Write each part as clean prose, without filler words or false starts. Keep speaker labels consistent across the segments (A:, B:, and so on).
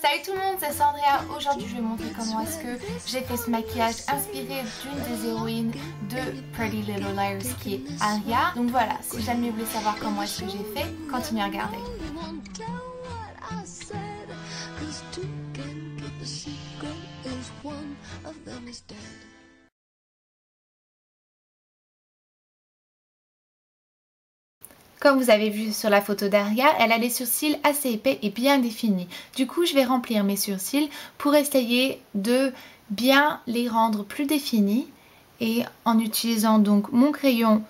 A: Salut tout le monde, c'est Sandria. Aujourd'hui je vais montrer comment est-ce que j'ai fait ce maquillage inspiré d'une des héroïnes de Pretty Little Liars qui est Aria. Donc voilà, si jamais vous voulez savoir comment est-ce que j'ai fait, continuez à regarder. Comme vous avez vu sur la photo d'Aria, elle a les sourcils assez épais et bien définis. Du coup, je vais remplir mes sourcils pour essayer de bien les rendre plus définis. Et en utilisant donc mon crayon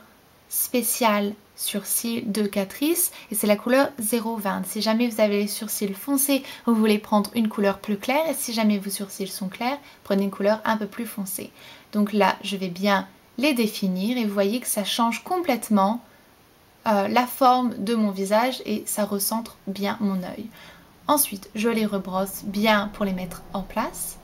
A: spécial sourcils de Catrice, et c'est la couleur 020. Si jamais vous avez les sourcils foncés, vous voulez prendre une couleur plus claire. Et si jamais vos sourcils sont clairs, prenez une couleur un peu plus foncée. Donc là, je vais bien les définir et vous voyez que ça change complètement la forme de mon visage et ça recentre bien mon œil. Ensuite, je les rebrosse bien pour les mettre en place.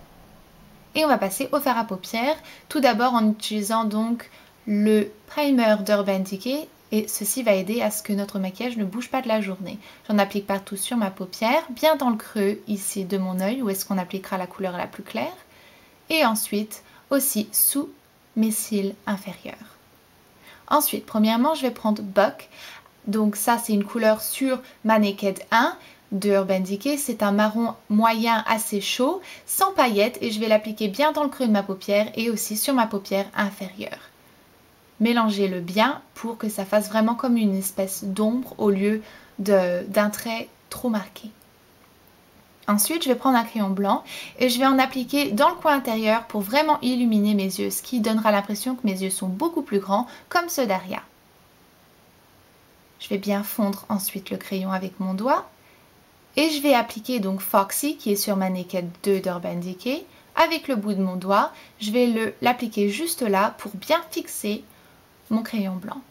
A: Et on va passer au fard à paupières. Tout d'abord en utilisant donc le primer d'Urban Decay. Et ceci va aider à ce que notre maquillage ne bouge pas de la journée. J'en applique partout sur ma paupière, bien dans le creux ici de mon œil, où est-ce qu'on appliquera la couleur la plus claire. Et ensuite aussi sous mes cils inférieurs. Ensuite, premièrement, je vais prendre Buck. Donc ça, c'est une couleur sur ma Naked 1 de Urban Decay. C'est un marron moyen assez chaud, sans paillettes. Et je vais l'appliquer bien dans le creux de ma paupière et aussi sur ma paupière inférieure. Mélangez-le bien pour que ça fasse vraiment comme une espèce d'ombre au lieu d'un trait trop marqué. Ensuite, je vais prendre un crayon blanc et je vais en appliquer dans le coin intérieur pour vraiment illuminer mes yeux, ce qui donnera l'impression que mes yeux sont beaucoup plus grands, comme ceux d'Aria. Je vais bien fondre ensuite le crayon avec mon doigt et je vais appliquer donc Foxy qui est sur ma Naked 2 d'Urban Decay. Avec le bout de mon doigt, je vais l'appliquer juste là pour bien fixer mon crayon blanc.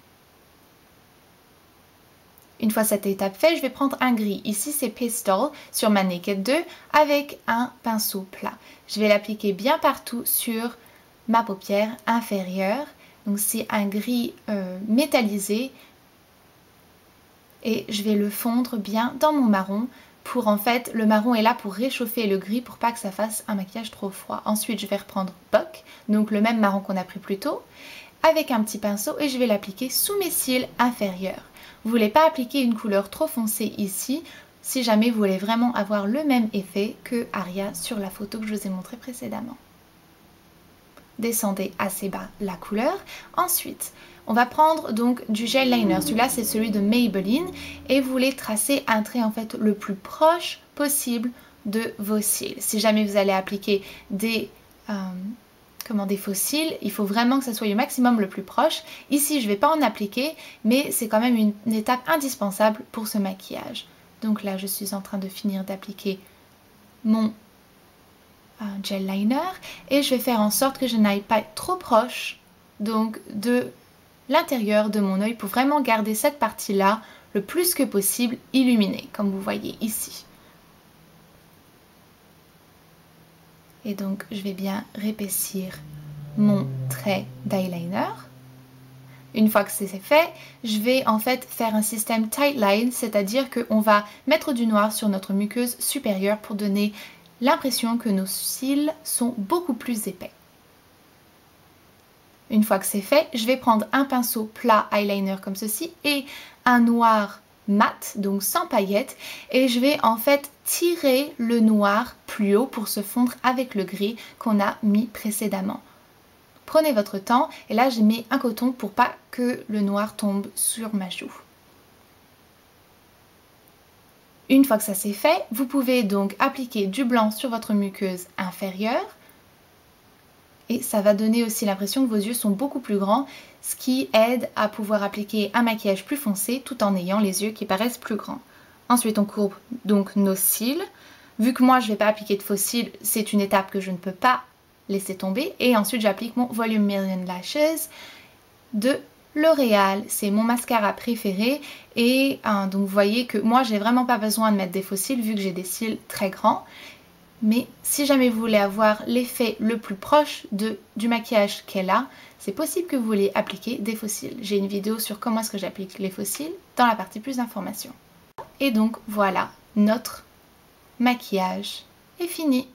A: Une fois cette étape faite, je vais prendre un gris. Ici, c'est Pistol sur ma Naked 2 avec un pinceau plat. Je vais l'appliquer bien partout sur ma paupière inférieure. Donc, c'est un gris métallisé. Et je vais le fondre bien dans mon marron. En fait, le marron est là pour réchauffer le gris pour pas que ça fasse un maquillage trop froid. Ensuite, je vais reprendre Buck, donc le même marron qu'on a pris plus tôt, avec un petit pinceau et je vais l'appliquer sous mes cils inférieurs. Vous ne voulez pas appliquer une couleur trop foncée ici, si jamais vous voulez vraiment avoir le même effet que Aria sur la photo que je vous ai montrée précédemment. Descendez assez bas la couleur. Ensuite, on va prendre donc du gel liner. Celui-là, c'est celui de Maybelline. Et vous voulez tracer un trait en fait le plus proche possible de vos cils. Si jamais vous allez appliquer des faux cils, il faut vraiment que ça soit au maximum le plus proche. Ici, je ne vais pas en appliquer, mais c'est quand même une étape indispensable pour ce maquillage. Donc là, je suis en train de finir d'appliquer mon gel liner et je vais faire en sorte que je n'aille pas trop proche donc de l'intérieur de mon œil pour vraiment garder cette partie-là le plus que possible illuminée, comme vous voyez ici. Et donc, je vais bien réépaissir mon trait d'eyeliner. Une fois que c'est fait, je vais en fait faire un système tight line, c'est-à-dire qu'on va mettre du noir sur notre muqueuse supérieure pour donner l'impression que nos cils sont beaucoup plus épais. Une fois que c'est fait, je vais prendre un pinceau plat eyeliner comme ceci et un noir mat, donc sans paillettes, et je vais en fait tirer le noir plus haut pour se fondre avec le gris qu'on a mis précédemment. Prenez votre temps et là j'ai mis un coton pour pas que le noir tombe sur ma joue. Une fois que ça c'est fait, vous pouvez donc appliquer du blanc sur votre muqueuse inférieure et ça va donner aussi l'impression que vos yeux sont beaucoup plus grands, ce qui aide à pouvoir appliquer un maquillage plus foncé tout en ayant les yeux qui paraissent plus grands. Ensuite on courbe donc nos cils. Vu que moi je ne vais pas appliquer de faux cils, c'est une étape que je ne peux pas laisser tomber. Et ensuite j'applique mon Volume Million Lashes de L'Oréal, c'est mon mascara préféré et donc vous voyez que moi j'ai vraiment pas besoin de mettre des faux cils vu que j'ai des cils très grands. Mais si jamais vous voulez avoir l'effet le plus proche du maquillage qu'elle a, c'est possible que vous voulez appliquer des faux cils. J'ai une vidéo sur comment est-ce que j'applique les faux cils dans la partie plus d'informations. Et donc voilà notre maquillage est fini.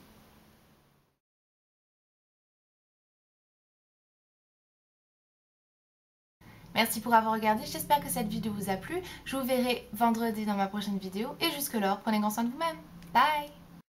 A: Merci pour avoir regardé, j'espère que cette vidéo vous a plu. Je vous verrai vendredi dans ma prochaine vidéo et jusque-là, prenez grand soin de vous-même. Bye!